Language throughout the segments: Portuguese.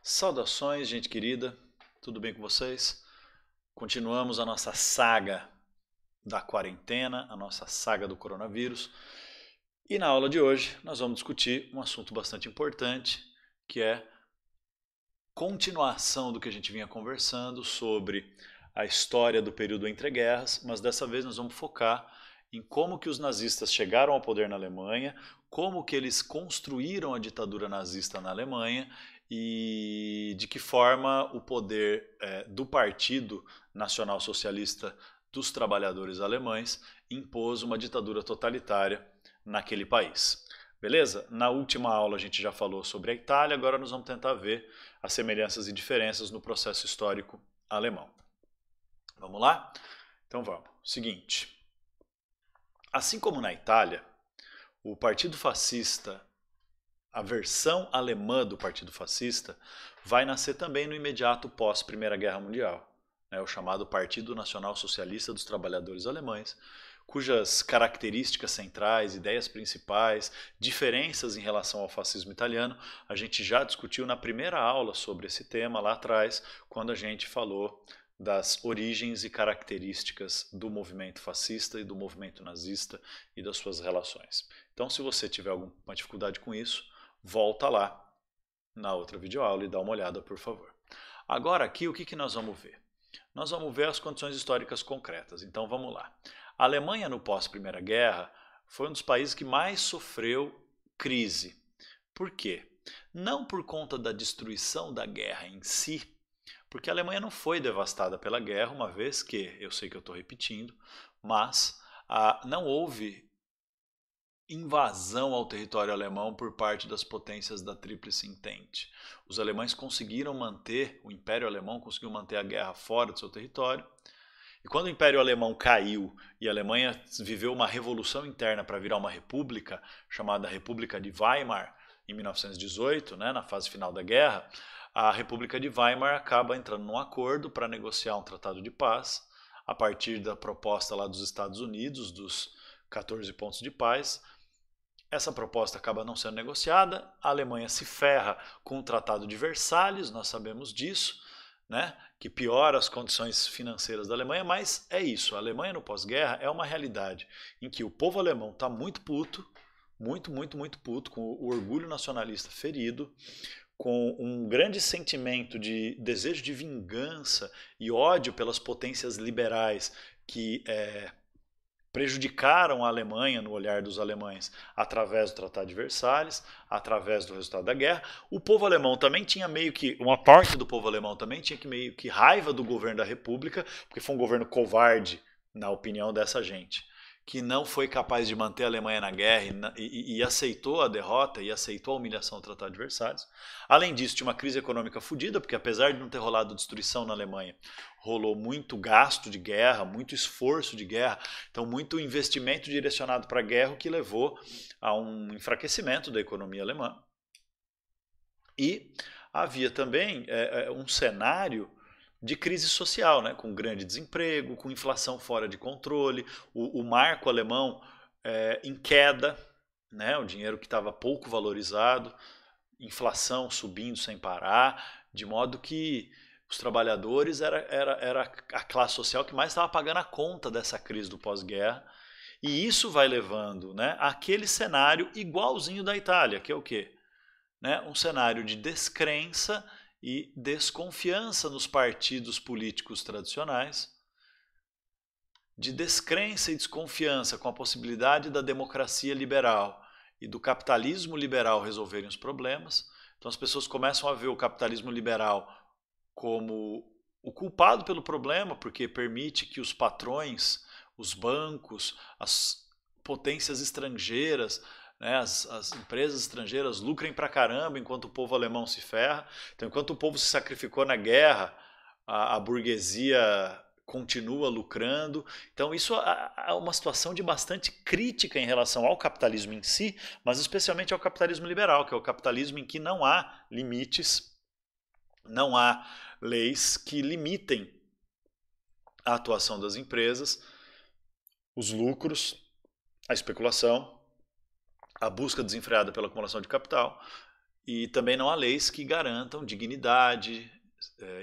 Saudações, gente querida, tudo bem com vocês? Continuamos a nossa saga da quarentena, a nossa saga do coronavírus. E na aula de hoje nós vamos discutir um assunto bastante importante, que é continuação do que a gente vinha conversando sobre a história do período entre guerras, mas dessa vez nós vamos focar em como que os nazistas chegaram ao poder na Alemanha, como que eles construíram a ditadura nazista na Alemanha e de que forma o poder do Partido Nacional Socialista dos Trabalhadores Alemães impôs uma ditadura totalitária naquele país. Beleza? Na última aula a gente já falou sobre a Itália, agora nós vamos tentar ver as semelhanças e diferenças no processo histórico alemão. Vamos lá? Então vamos. Seguinte. Assim como na Itália, o Partido Fascista, a versão alemã do Partido Fascista, vai nascer também no imediato pós Primeira Guerra Mundial, o chamado Partido Nacional Socialista dos Trabalhadores Alemães, cujas características centrais, ideias principais, diferenças em relação ao fascismo italiano, a gente já discutiu na primeira aula sobre esse tema lá atrás, quando a gente falou das origens e características do movimento fascista e do movimento nazista e das suas relações. Então, se você tiver alguma dificuldade com isso, volta lá na outra videoaula e dá uma olhada, por favor. Agora aqui, o que nós vamos ver? Nós vamos ver as condições históricas concretas. Então, vamos lá. A Alemanha, no pós-Primeira Guerra, foi um dos países que mais sofreu crise. Por quê? Não por conta da destruição da guerra em si, porque a Alemanha não foi devastada pela guerra, uma vez que, eu sei que eu estou repetindo, mas não houve invasão ao território alemão por parte das potências da Tríplice Entente. Os alemães conseguiram manter, o Império Alemão conseguiu manter a guerra fora do seu território. E quando o Império Alemão caiu e a Alemanha viveu uma revolução interna para virar uma república, chamada República de Weimar, em 1918, na fase final da guerra, a República de Weimar acaba entrando num acordo para negociar um tratado de paz, a partir da proposta lá dos Estados Unidos, dos 14 pontos de paz. Essa proposta acaba não sendo negociada, a Alemanha se ferra com o Tratado de Versalhes, nós sabemos disso, que piora as condições financeiras da Alemanha, mas é isso, a Alemanha no pós-guerra é uma realidade em que o povo alemão está muito puto, muito puto, com o orgulho nacionalista ferido, com um grande sentimento de desejo de vingança e ódio pelas potências liberais que prejudicaram a Alemanha no olhar dos alemães através do Tratado de Versalhes, através do resultado da guerra. O povo alemão também tinha meio que, uma parte do povo alemão também tinha meio que raiva do governo da República, porque foi um governo covarde, na opinião dessa gente, que não foi capaz de manter a Alemanha na guerra e aceitou a derrota e aceitou a humilhação do Tratado de Versalhes. Além disso, tinha uma crise econômica fodida, porque apesar de não ter rolado destruição na Alemanha, rolou muito gasto de guerra, muito esforço de guerra, então muito investimento direcionado para a guerra, o que levou a um enfraquecimento da economia alemã. E havia também um cenário de crise social, com grande desemprego, com inflação fora de controle, o marco alemão em queda, o dinheiro que estava pouco valorizado, inflação subindo sem parar, de modo que os trabalhadores era a classe social que mais estava pagando a conta dessa crise do pós-guerra, e isso vai levando àquele cenário igualzinho da Itália, que é o quê? Um cenário de descrença e desconfiança nos partidos políticos tradicionais, de descrença e desconfiança com a possibilidade da democracia liberal e do capitalismo liberal resolverem os problemas. Então as pessoas começam a ver o capitalismo liberal como o culpado pelo problema, porque permite que os patrões, os bancos, as potências estrangeiras, as empresas estrangeiras lucrem pra caramba enquanto o povo alemão se ferra. Então, enquanto o povo se sacrificou na guerra, a burguesia continua lucrando. Então, isso é uma situação de bastante crítica em relação ao capitalismo em si, mas especialmente ao capitalismo liberal, que é o capitalismo em que não há limites, não há leis que limitem a atuação das empresas, os lucros, a especulação, a busca desenfreada pela acumulação de capital E também não há leis que garantam dignidade,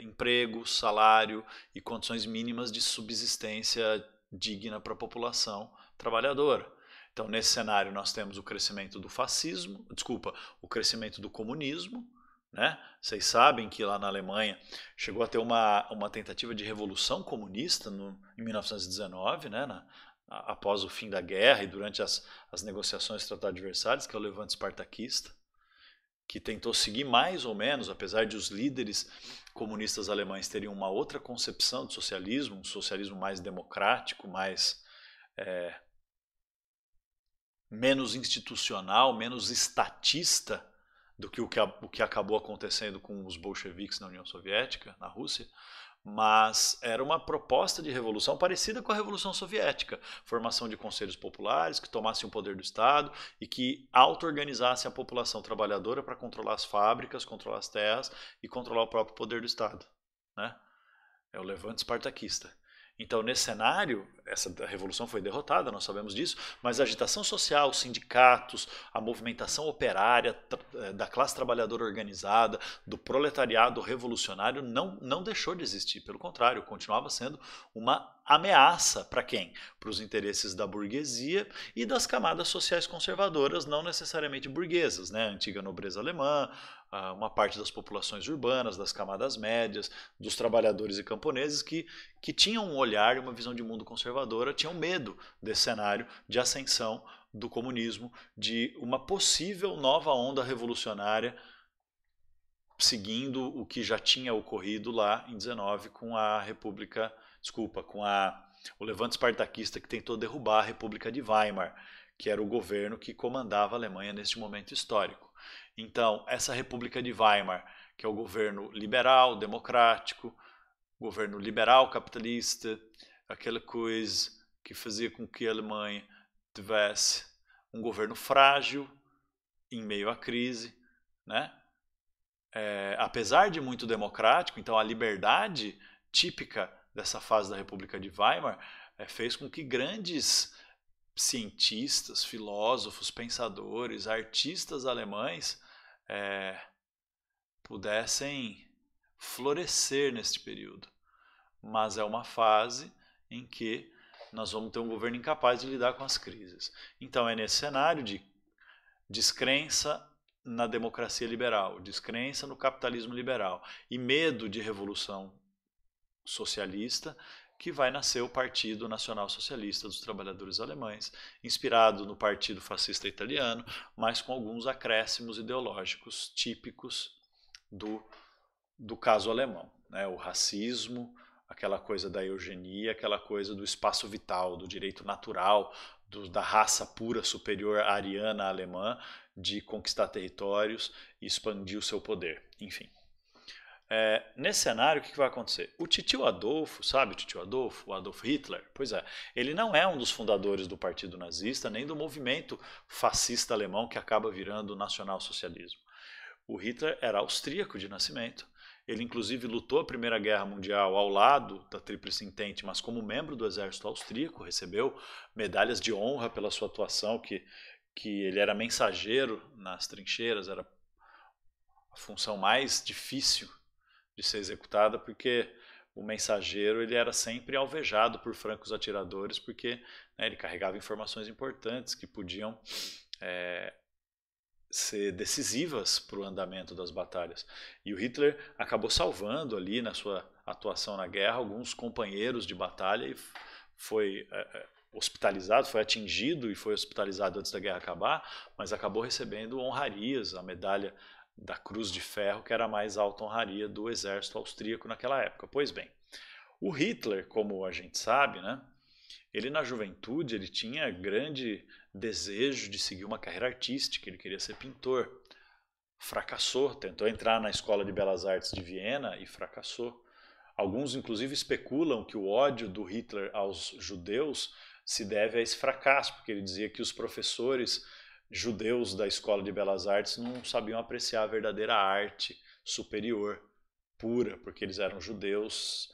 emprego, salário e condições mínimas de subsistência digna para a população trabalhadora. Então, nesse cenário, nós temos o crescimento do fascismo, desculpa, o crescimento do comunismo, né? Vocês sabem que lá na Alemanha chegou a ter uma tentativa de revolução comunista em 1919, né? Após o fim da guerra e durante as negociações do Tratado de Versalhes, que é o Levante Espartaquista, que tentou seguir mais ou menos, apesar de os líderes comunistas alemães terem uma outra concepção de socialismo, um socialismo mais democrático, mais menos institucional, menos estatista do que o que acabou acontecendo com os bolcheviques na União Soviética, na Rússia, mas era uma proposta de revolução parecida com a Revolução Soviética, formação de conselhos populares que tomassem o poder do Estado e que auto-organizassem a população trabalhadora para controlar as fábricas, controlar as terras e controlar o próprio poder do Estado, né? É o levante espartaquista. Então, nesse cenário, essa revolução foi derrotada, nós sabemos disso, mas a agitação social, os sindicatos, a movimentação operária da classe trabalhadora organizada, do proletariado revolucionário, não deixou de existir. Pelo contrário, continuava sendo uma ameaça para quem? Para os interesses da burguesia e das camadas sociais conservadoras, não necessariamente burguesas, né? A antiga nobreza alemã, uma parte das populações urbanas, das camadas médias, dos trabalhadores e camponeses que tinham um olhar e uma visão de mundo conservadora, tinham medo desse cenário de ascensão do comunismo, de uma possível nova onda revolucionária seguindo o que já tinha ocorrido lá em 19 com a República, desculpa, com o levante espartaquista que tentou derrubar a República de Weimar, que era o governo que comandava a Alemanha neste momento histórico. Então, essa República de Weimar, que é o governo liberal, democrático, governo liberal capitalista, aquela coisa que fazia com que a Alemanha tivesse um governo frágil em meio à crise, né? Apesar de muito democrático, então a liberdade típica dessa fase da República de Weimar fez com que grandes cientistas, filósofos, pensadores, artistas alemães pudessem florescer neste período. Mas é uma fase em que nós vamos ter um governo incapaz de lidar com as crises. Então é nesse cenário de descrença na democracia liberal, descrença no capitalismo liberal e medo de revolução socialista que vai nascer o Partido Nacional Socialista dos Trabalhadores Alemães, inspirado no Partido Fascista Italiano, mas com alguns acréscimos ideológicos típicos do caso alemão, né? O racismo, aquela coisa da eugenia, aquela coisa do espaço vital, do direito natural, da raça pura superior ariana alemã de conquistar territórios e expandir o seu poder, enfim. Nesse cenário, o que vai acontecer? O titio Adolfo, sabe o titio Adolfo? O Adolf Hitler? Pois é, ele não é um dos fundadores do partido nazista, nem do movimento fascista alemão que acaba virando o nacionalsocialismo. O Hitler era austríaco de nascimento, ele inclusive lutou a Primeira Guerra Mundial ao lado da Tríplice Entente, mas como membro do exército austríaco, recebeu medalhas de honra pela sua atuação, que ele era mensageiro nas trincheiras, era a função mais difícil de ser executada, porque o mensageiro ele era sempre alvejado por francos atiradores, porque ele carregava informações importantes que podiam ser decisivas para o andamento das batalhas. E o Hitler acabou salvando ali na sua atuação na guerra alguns companheiros de batalha e foi hospitalizado, foi atingido e foi hospitalizado antes da guerra acabar, mas acabou recebendo honrarias, a medalha da Cruz de Ferro, que era a mais alta honraria do exército austríaco naquela época. Pois bem, o Hitler, como a gente sabe, né, ele na juventude ele tinha grande desejo de seguir uma carreira artística, ele queria ser pintor. Fracassou, tentou entrar na Escola de Belas Artes de Viena e fracassou. Alguns inclusive especulam que o ódio do Hitler aos judeus se deve a esse fracasso, porque ele dizia que os professores judeus da Escola de Belas Artes não sabiam apreciar a verdadeira arte superior, pura, porque eles eram judeus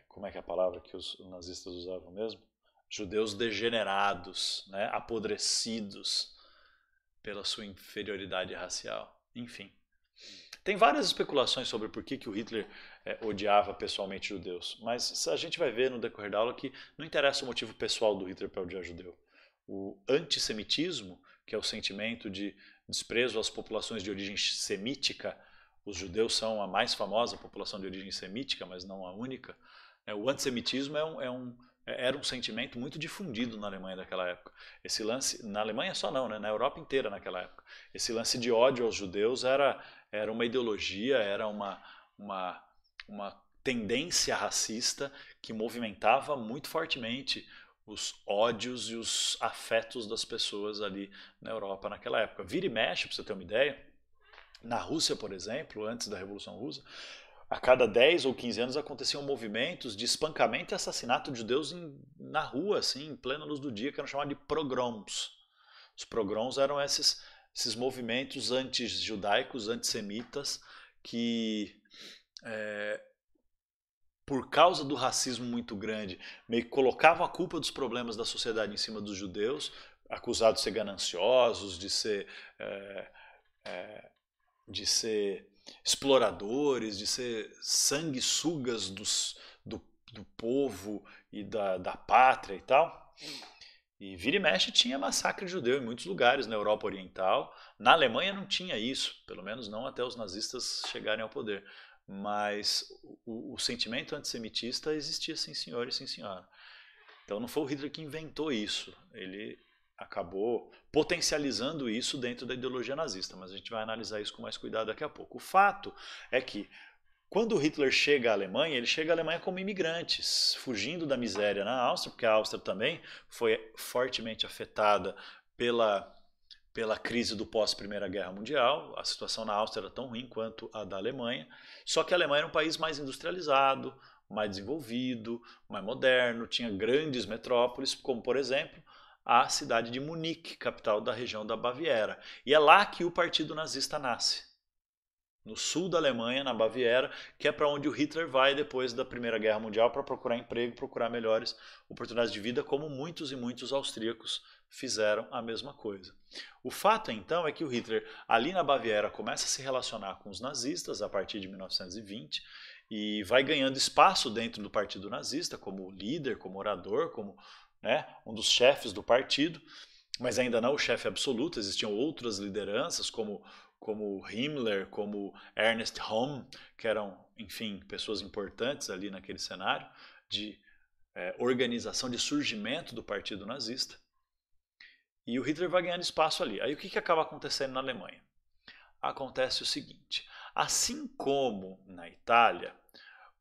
como é que é a palavra que os nazistas usavam mesmo? Judeus degenerados, né? Apodrecidos. pela sua inferioridade racial. Enfim. Tem várias especulações sobre por que o Hitler odiava pessoalmente judeus, mas a gente vai ver no decorrer da aula que não interessa o motivo pessoal do Hitler para odiar judeu. O antissemitismo, que é o sentimento de desprezo às populações de origem semítica, os judeus são a mais famosa população de origem semítica, mas não a única. O antissemitismo era um sentimento muito difundido na Alemanha daquela época. Esse lance, na Alemanha só não, né? Na Europa inteira naquela época. Esse lance de ódio aos judeus era uma ideologia, era uma tendência racista que movimentava muito fortemente os ódios e os afetos das pessoas ali na Europa naquela época. Vira e mexe, para você ter uma ideia, na Rússia, por exemplo, antes da Revolução Russa, a cada 10 ou 15 anos aconteciam movimentos de espancamento e assassinato de judeus na rua, assim, em plena luz do dia, que eram chamados de pogroms. Os pogroms eram esses movimentos anti-judaicos, antissemitas, que por causa do racismo muito grande, meio que colocavam a culpa dos problemas da sociedade em cima dos judeus, acusados de ser gananciosos, de ser exploradores, de ser sanguessugas do povo e da pátria e tal. E vira e mexe tinha massacre judeu em muitos lugares na Europa Oriental. Na Alemanha não tinha isso, pelo menos não até os nazistas chegarem ao poder. Mas o sentimento antissemitista existia, sim senhor e sim senhora. Então não foi o Hitler que inventou isso, ele acabou potencializando isso dentro da ideologia nazista, mas a gente vai analisar isso com mais cuidado daqui a pouco. O fato é que quando Hitler chega à Alemanha, ele chega à Alemanha como imigrantes, fugindo da miséria na Áustria, porque a Áustria também foi fortemente afetada pela crise do pós-Primeira Guerra Mundial. A situação na Áustria era tão ruim quanto a da Alemanha, só que a Alemanha era um país mais industrializado, mais desenvolvido, mais moderno, tinha grandes metrópoles, como por exemplo a cidade de Munique, capital da região da Baviera. E é lá que o Partido Nazista nasce, no sul da Alemanha, na Baviera, que é para onde o Hitler vai depois da Primeira Guerra Mundial para procurar emprego, procurar melhores oportunidades de vida, como muitos e muitos austríacos fizeram a mesma coisa. O fato, então, é que o Hitler, ali na Baviera, começa a se relacionar com os nazistas a partir de 1920 e vai ganhando espaço dentro do Partido Nazista, como líder, como orador, como um dos chefes do partido, mas ainda não o chefe absoluto, existiam outras lideranças, como Himmler, como Ernst Röhm, que eram, enfim, pessoas importantes ali naquele cenário de organização, de surgimento do Partido Nazista. E o Hitler vai ganhando espaço ali. Aí o que acaba acontecendo na Alemanha? Acontece o seguinte, assim como na Itália,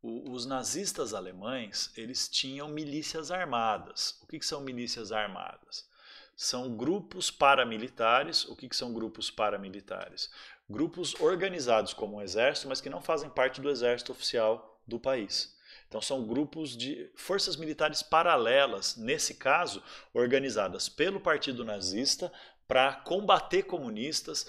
os nazistas alemães, eles tinham milícias armadas. O que são milícias armadas? São grupos paramilitares. O que são grupos paramilitares? Grupos organizados como um exército, mas que não fazem parte do exército oficial do país. Então são grupos de forças militares paralelas, nesse caso, organizadas pelo Partido Nazista para combater comunistas,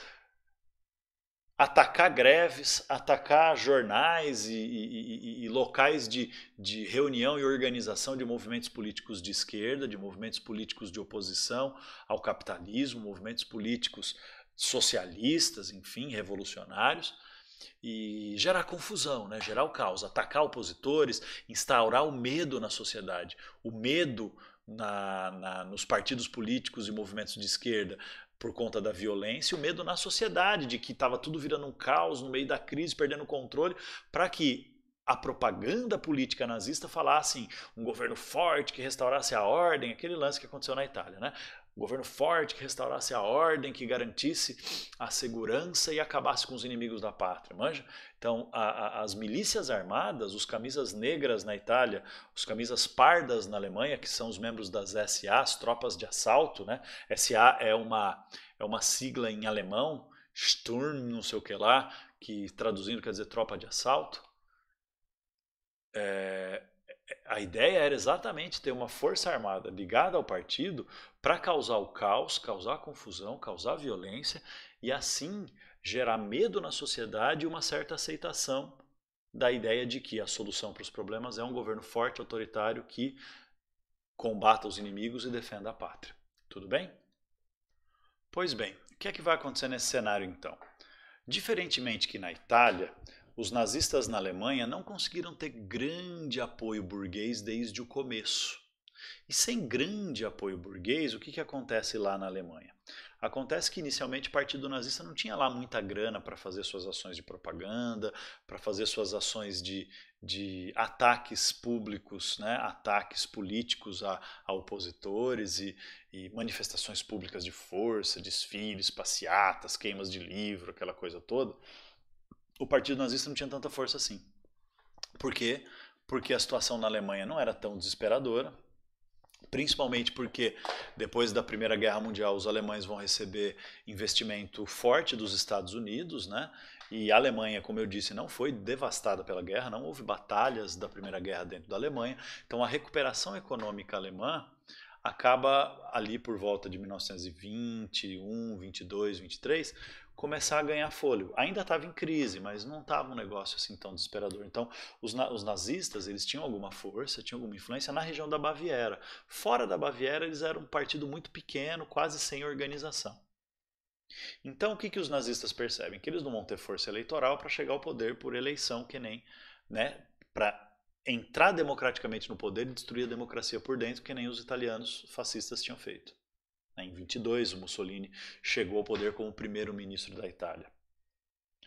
atacar greves, atacar jornais e locais de reunião e organização de movimentos políticos de esquerda, de movimentos políticos de oposição ao capitalismo, movimentos políticos socialistas, enfim, revolucionários, e gerar confusão, gerar o caos, atacar opositores, instaurar o medo na sociedade, o medo nos partidos políticos e movimentos de esquerda, por conta da violência, e o medo na sociedade, de que estava tudo virando um caos no meio da crise, perdendo o controle, para que a propaganda política nazista falasse um governo forte que restaurasse a ordem, aquele lance que aconteceu na Itália, Um governo forte que restaurasse a ordem, que garantisse a segurança e acabasse com os inimigos da pátria, manja? Então, as milícias armadas, os camisas negras na Itália, os camisas pardas na Alemanha, que são os membros das SA, as tropas de assalto, SA é uma sigla em alemão, Sturm, não sei o que lá, que traduzindo quer dizer tropa de assalto. A ideia era exatamente ter uma força armada ligada ao partido para causar o caos, causar confusão, causar violência e assim gerar medo na sociedade e uma certa aceitação da ideia de que a solução para os problemas é um governo forte, autoritário, que combata os inimigos e defenda a pátria. Tudo bem? Pois bem, que é que vai acontecer nesse cenário então? Diferentemente que na Itália, os nazistas na Alemanha não conseguiram ter grande apoio burguês desde o começo. E sem grande apoio burguês, o que acontece lá na Alemanha? Acontece que inicialmente o Partido Nazista não tinha lá muita grana para fazer suas ações de propaganda, para fazer suas ações de ataques públicos, né? Ataques políticos a opositores e manifestações públicas de força, desfiles, passeatas, queimas de livro, aquela coisa toda. O Partido Nazista não tinha tanta força assim. Por quê? Porque a situação na Alemanha não era tão desesperadora, principalmente porque depois da Primeira Guerra Mundial os alemães vão receber investimento forte dos Estados Unidos, né? E a Alemanha, como eu disse, não foi devastada pela guerra, não houve batalhas da Primeira Guerra dentro da Alemanha. Então a recuperação econômica alemã acaba ali por volta de 1921, 22, 23, começar a ganhar fôlego. Ainda estava em crise, mas não estava um negócio assim tão desesperador. Então, os nazistas, eles tinham alguma força, tinham alguma influência na região da Baviera. Fora da Baviera, eles eram um partido muito pequeno, quase sem organização. Então, o que os nazistas percebem? Que eles não vão ter força eleitoral para chegar ao poder por eleição, que nem, né, para entrar democraticamente no poder e destruir a democracia por dentro, que nem os italianos fascistas tinham feito. Em 22, o Mussolini chegou ao poder como primeiro-ministro da Itália.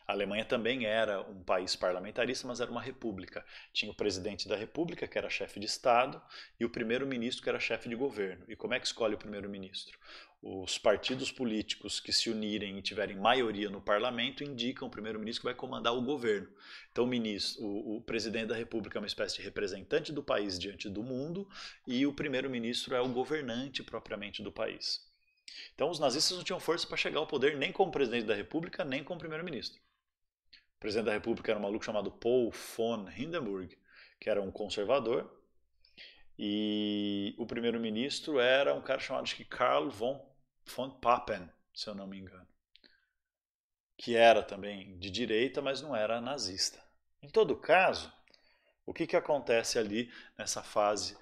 A Alemanha também era um país parlamentarista, mas era uma república. Tinha o presidente da república, que era chefe de Estado, e o primeiro-ministro, que era chefe de governo. E como é que escolhe o primeiro-ministro? Os partidos políticos que se unirem e tiverem maioria no parlamento indicam o primeiro-ministro que vai comandar o governo. Então o presidente da república é uma espécie de representante do país diante do mundo e o primeiro-ministro é o governante propriamente do país. Então os nazistas não tinham força para chegar ao poder nem como presidente da república, nem como primeiro-ministro. O presidente da república era um maluco chamado Paul von Hindenburg, que era um conservador, e o primeiro-ministro era um cara chamado acho que Karl von Papen, se eu não me engano, que era também de direita, mas não era nazista. Em todo caso, o que acontece ali nessa fase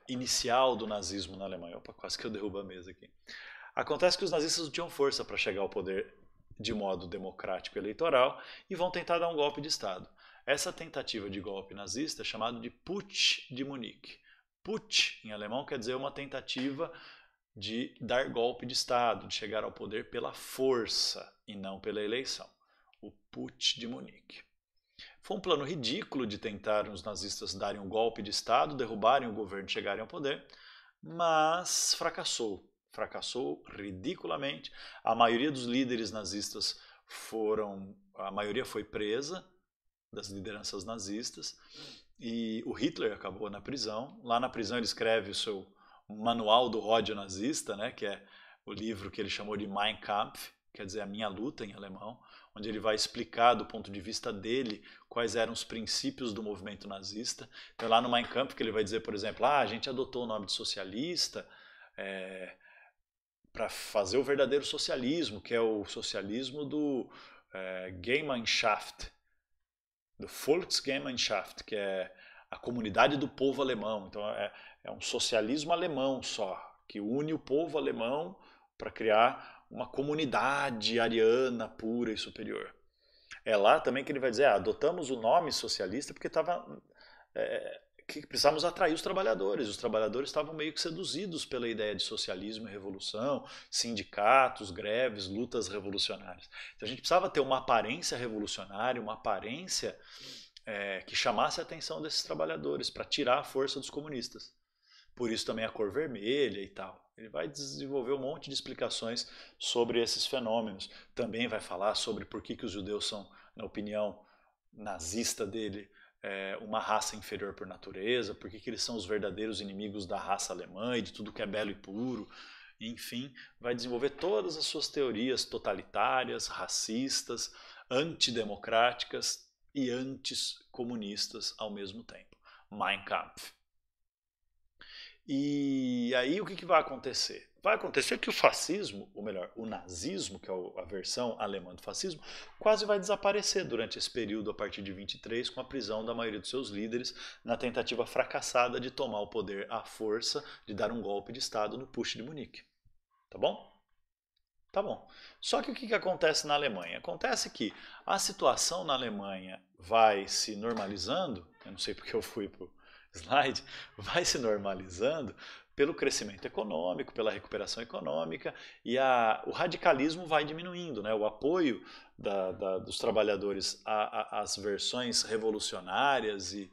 inicial do nazismo na Alemanha? Opa, quase que eu derrubo a mesa aqui. Acontece que os nazistas não tinham força para chegar ao poder de modo democrático eleitoral e vão tentar dar um golpe de Estado. Essa tentativa de golpe nazista é chamada de Putsch de Munique. Putsch, em alemão, quer dizer uma tentativa de dar golpe de Estado, de chegar ao poder pela força e não pela eleição. O Putsch de Munique. Foi um plano ridículo de tentar os nazistas darem um golpe de Estado, derrubarem o governo e chegarem ao poder, mas fracassou. Fracassou ridiculamente. A maioria dos líderes nazistas a maioria foi presa, das lideranças nazistas, e o Hitler acabou na prisão. Lá na prisão ele escreve o seu Manual do Ódio Nazista, né, que é o livro que ele chamou de Mein Kampf, quer dizer, a minha luta em alemão, onde ele vai explicar do ponto de vista dele quais eram os princípios do movimento nazista. Então lá no Mein Kampf que ele vai dizer, por exemplo, a gente adotou o nome de socialista para fazer o verdadeiro socialismo, que é o socialismo do Gemeinschaft, do Volksgemeinschaft, que é a comunidade do povo alemão. Então é um socialismo alemão só, que une o povo alemão para criar uma comunidade ariana pura e superior. É lá também que ele vai dizer, adotamos o nome socialista porque que precisávamos atrair os trabalhadores. Os trabalhadores estavam meio que seduzidos pela ideia de socialismo e revolução, sindicatos, greves, lutas revolucionárias. Então a gente precisava ter uma aparência revolucionária, uma aparência que chamasse a atenção desses trabalhadores para tirar a força dos comunistas. Por isso também a cor vermelha e tal. Ele vai desenvolver um monte de explicações sobre esses fenômenos. Também vai falar sobre por que os judeus são, na opinião nazista dele, uma raça inferior por natureza, por que eles são os verdadeiros inimigos da raça alemã e de tudo que é belo e puro. Enfim, vai desenvolver todas as suas teorias totalitárias, racistas, antidemocráticas e anticomunistas ao mesmo tempo. Mein Kampf. E aí o que vai acontecer? Vai acontecer que o fascismo, ou melhor, o nazismo, que é a versão alemã do fascismo, quase vai desaparecer durante esse período a partir de 23, com a prisão da maioria dos seus líderes, na tentativa fracassada de tomar o poder à força, de dar um golpe de Estado no Putsch de Munique. Tá bom? Tá bom. Só que o que acontece na Alemanha? Acontece que a situação na Alemanha vai se normalizando, eu não sei porque eu fui para o slide, vai se normalizando pelo crescimento econômico, pela recuperação econômica e o radicalismo vai diminuindo, né? O apoio dos trabalhadores às versões revolucionárias e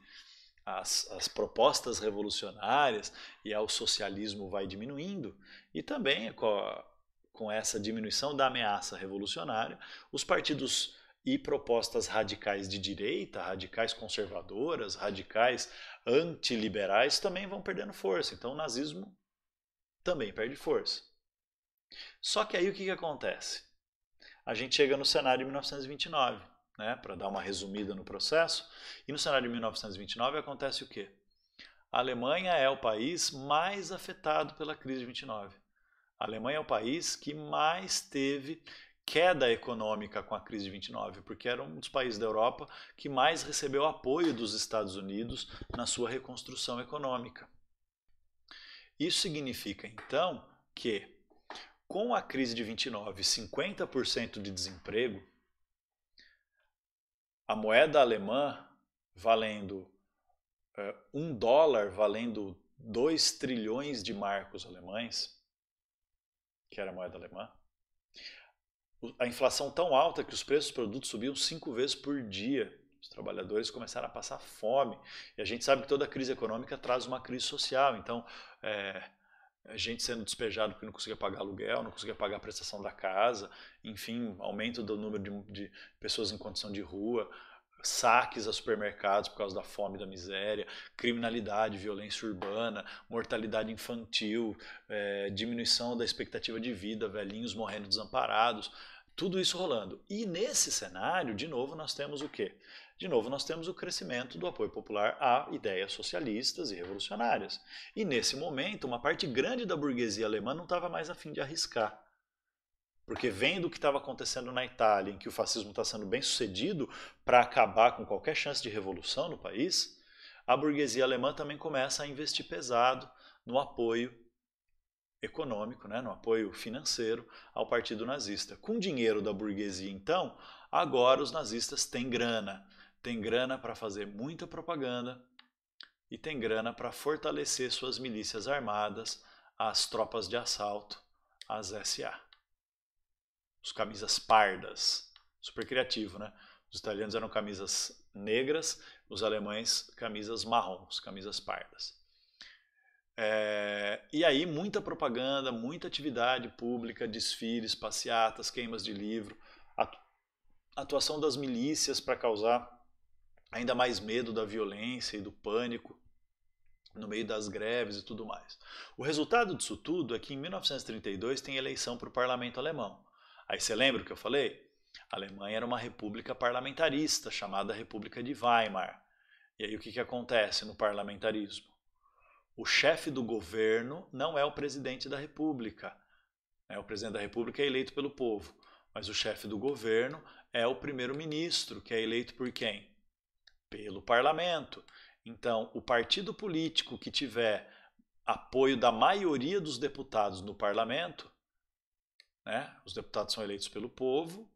as propostas revolucionárias e ao socialismo vai diminuindo e também com essa diminuição da ameaça revolucionária, os partidos e propostas radicais de direita, radicais conservadoras, radicais antiliberais também vão perdendo força. Então o nazismo também perde força. Só que aí o que acontece? A gente chega no cenário de 1929, né, para dar uma resumida no processo, e no cenário de 1929 acontece o quê? A Alemanha é o país mais afetado pela crise de 29. A Alemanha é o país que mais teve queda econômica com a crise de 29, porque era um dos países da Europa que mais recebeu apoio dos Estados Unidos na sua reconstrução econômica. Isso significa, então, que com a crise de 29, 50% de desemprego, a moeda alemã valendo $1 valendo 2 trilhões de marcos alemães, que era a moeda alemã, a inflação tão alta que os preços dos produtos subiam 5 vezes por dia. Os trabalhadores começaram a passar fome. E a gente sabe que toda crise econômica traz uma crise social. Então, a gente sendo despejado porque não conseguia pagar aluguel, não conseguia pagar a prestação da casa, enfim, aumento do número de pessoas em condição de rua, saques a supermercados por causa da fome e da miséria, criminalidade, violência urbana, mortalidade infantil, diminuição da expectativa de vida, velhinhos morrendo desamparados, tudo isso rolando. E nesse cenário, de novo, nós temos o quê? De novo, nós temos o crescimento do apoio popular a ideias socialistas e revolucionárias. E nesse momento, uma parte grande da burguesia alemã não estava mais a fim de arriscar. Porque vendo o que estava acontecendo na Itália, em que o fascismo está sendo bem sucedido para acabar com qualquer chance de revolução no país, a burguesia alemã também começa a investir pesado no apoio econômico, né, no apoio financeiro ao partido nazista. Com dinheiro da burguesia, então, agora os nazistas têm grana. Tem grana para fazer muita propaganda e tem grana para fortalecer suas milícias armadas, as tropas de assalto, as SA. Os camisas pardas. Super criativo, né? Os italianos eram camisas negras, os alemães camisas marrons, camisas pardas. E aí muita propaganda, muita atividade pública, desfiles, passeatas, queimas de livro, atuação das milícias para causar ainda mais medo da violência e do pânico no meio das greves e tudo mais. O resultado disso tudo é que em 1932 tem eleição para o parlamento alemão. Aí você lembra o que eu falei? A Alemanha era uma república parlamentarista, chamada República de Weimar. E aí o que acontece no parlamentarismo? O chefe do governo não é o presidente da república. O presidente da república é eleito pelo povo. Mas o chefe do governo é o primeiro-ministro, que é eleito por quem? Pelo parlamento. Então, o partido político que tiver apoio da maioria dos deputados no parlamento, né, os deputados são eleitos pelo povo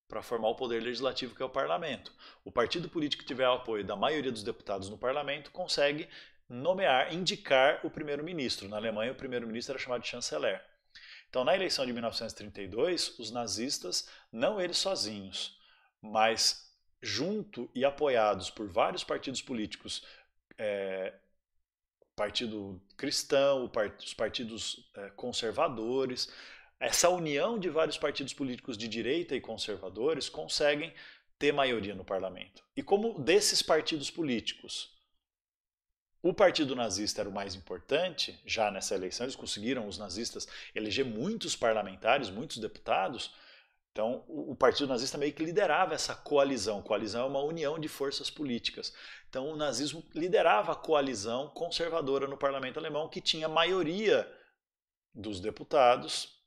para formar o poder legislativo, que é o parlamento. O partido político que tiver o apoio da maioria dos deputados no parlamento consegue nomear, indicar o primeiro-ministro. Na Alemanha, o primeiro-ministro era chamado de chanceler. Então, na eleição de 1932, os nazistas, não eles sozinhos, mas junto e apoiados por vários partidos políticos, Partido Cristão, os partidos conservadores, essa união de vários partidos políticos de direita e conservadores conseguem ter maioria no parlamento. E como desses partidos políticos, o partido nazista era o mais importante, já nessa eleição eles conseguiram, os nazistas, eleger muitos parlamentares, muitos deputados. Então, o partido nazista meio que liderava essa coalizão. Coalizão é uma união de forças políticas. Então, o nazismo liderava a coalizão conservadora no parlamento alemão, que tinha maioria dos deputados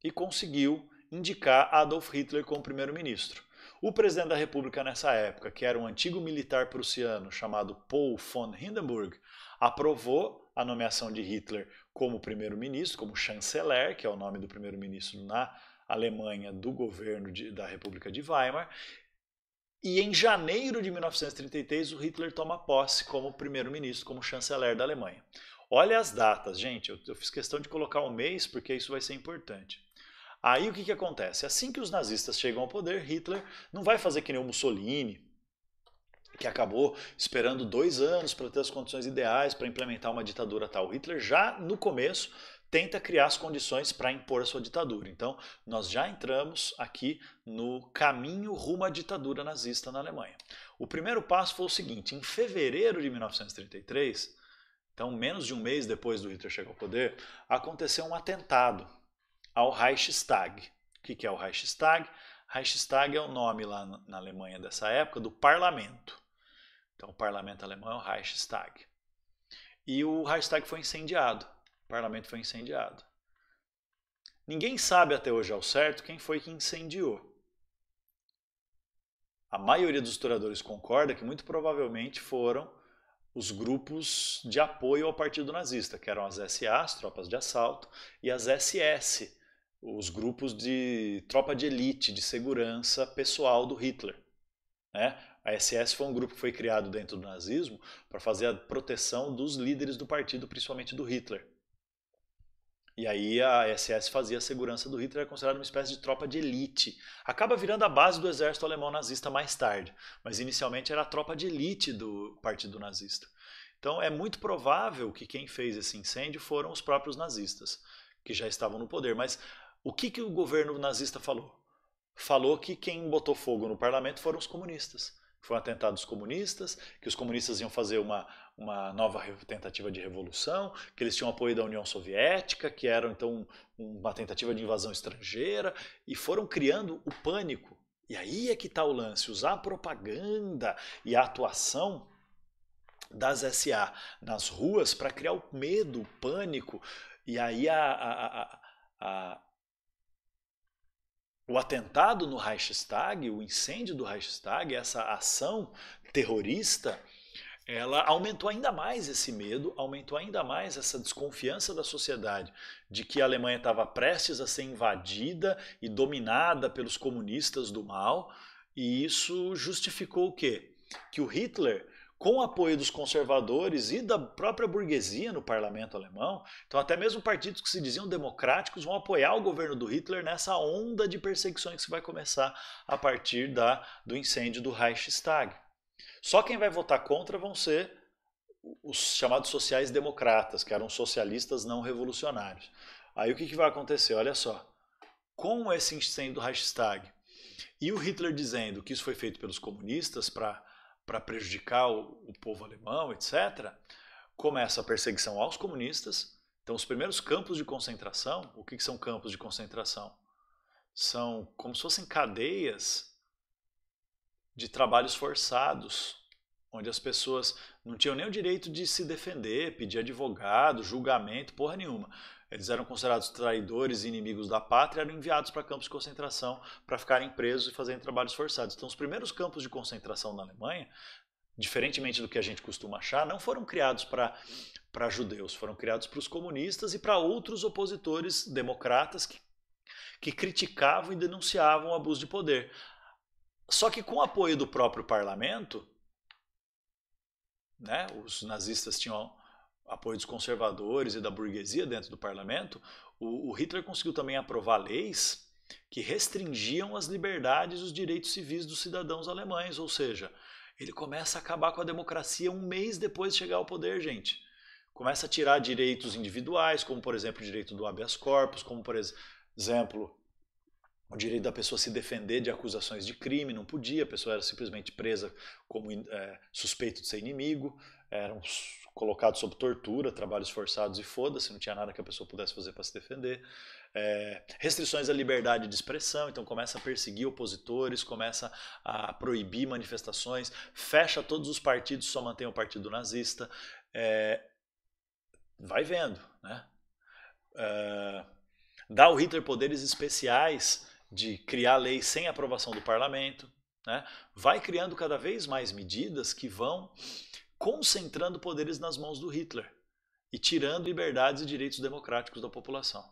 e conseguiu indicar Adolf Hitler como primeiro-ministro. O presidente da República nessa época, que era um antigo militar prussiano chamado Paul von Hindenburg, aprovou a nomeação de Hitler como primeiro-ministro, como chanceler, que é o nome do primeiro-ministro na Alemanha do governo da República de Weimar. E em janeiro de 1933 o Hitler toma posse como primeiro-ministro, como chanceler da Alemanha. Olha as datas, gente, eu fiz questão de colocar um mês porque isso vai ser importante. Aí o que acontece? Assim que os nazistas chegam ao poder, Hitler não vai fazer que nem o Mussolini, que acabou esperando 2 anos para ter as condições ideais para implementar uma ditadura tal. Hitler já no começo tenta criar as condições para impor a sua ditadura. Então, nós já entramos aqui no caminho rumo à ditadura nazista na Alemanha. O primeiro passo foi o seguinte: em fevereiro de 1933, então menos de um mês depois do Hitler chegar ao poder, aconteceu um atentado ao Reichstag. O que é o Reichstag? Reichstag é o nome lá na Alemanha dessa época do parlamento. Então, o parlamento alemão é o Reichstag. E o Reichstag foi incendiado. O parlamento foi incendiado. Ninguém sabe até hoje ao certo quem foi que incendiou. A maioria dos historiadores concorda que muito provavelmente foram os grupos de apoio ao partido nazista, que eram as SA, as tropas de assalto, e as SS, os grupos de tropa de elite, de segurança pessoal do Hitler. Né? A SS foi um grupo que foi criado dentro do nazismo para fazer a proteção dos líderes do partido, principalmente do Hitler. E aí a SS fazia a segurança do Hitler, era considerada uma espécie de tropa de elite. Acaba virando a base do exército alemão nazista mais tarde, mas inicialmente era a tropa de elite do partido nazista. Então é muito provável que quem fez esse incêndio foram os próprios nazistas, que já estavam no poder. Mas o que o governo nazista falou? Falou que quem botou fogo no parlamento foram os comunistas. Foi um atentado dos comunistas, que os comunistas iam fazer uma nova tentativa de revolução, que eles tinham apoio da União Soviética, que era então uma tentativa de invasão estrangeira, e foram criando o pânico. E aí é que está o lance: usar a propaganda e a atuação das SA nas ruas para criar o medo, o pânico. E aí o atentado no Reichstag, o incêndio do Reichstag, essa ação terrorista, ela aumentou ainda mais esse medo, aumentou ainda mais essa desconfiança da sociedade de que a Alemanha estava prestes a ser invadida e dominada pelos comunistas do mal, e isso justificou o quê? Que o Hitler, com o apoio dos conservadores e da própria burguesia no parlamento alemão, então até mesmo partidos que se diziam democráticos vão apoiar o governo do Hitler nessa onda de perseguições que vai começar a partir do incêndio do Reichstag. Só quem vai votar contra vão ser os chamados sociais-democratas, que eram socialistas não revolucionários. Aí o que vai acontecer? Olha só, com esse incêndio do Reichstag e o Hitler dizendo que isso foi feito pelos comunistas para prejudicar o povo alemão, etc., começa a perseguição aos comunistas. Então, os primeiros campos de concentração, o que são campos de concentração? São como se fossem cadeias de trabalhos forçados, onde as pessoas não tinham nem o direito de se defender, pedir advogado, julgamento, porra nenhuma. Eles eram considerados traidores e inimigos da pátria, eram enviados para campos de concentração para ficarem presos e fazerem trabalhos forçados. Então, os primeiros campos de concentração na Alemanha, diferentemente do que a gente costuma achar, não foram criados para judeus, foram criados para os comunistas e para outros opositores democratas que criticavam e denunciavam o abuso de poder. Só que com o apoio do próprio parlamento, né, os nazistas tinham apoio dos conservadores e da burguesia dentro do parlamento, o Hitler conseguiu também aprovar leis que restringiam as liberdades e os direitos civis dos cidadãos alemães, ou seja, ele começa a acabar com a democracia um mês depois de chegar ao poder, gente. Começa a tirar direitos individuais, como por exemplo o direito do habeas corpus, como por exemplo o direito da pessoa se defender de acusações de crime, não podia, a pessoa era simplesmente presa como suspeito de ser inimigo, eram colocados sob tortura, trabalhos forçados e foda-se, não tinha nada que a pessoa pudesse fazer para se defender. Restrições à liberdade de expressão, então começa a perseguir opositores, começa a proibir manifestações, fecha todos os partidos, só mantém o partido nazista. Vai vendo, né? Dá ao Hitler poderes especiais de criar leis sem aprovação do parlamento, né? Vai criando cada vez mais medidas que vão concentrando poderes nas mãos do Hitler e tirando liberdades e direitos democráticos da população.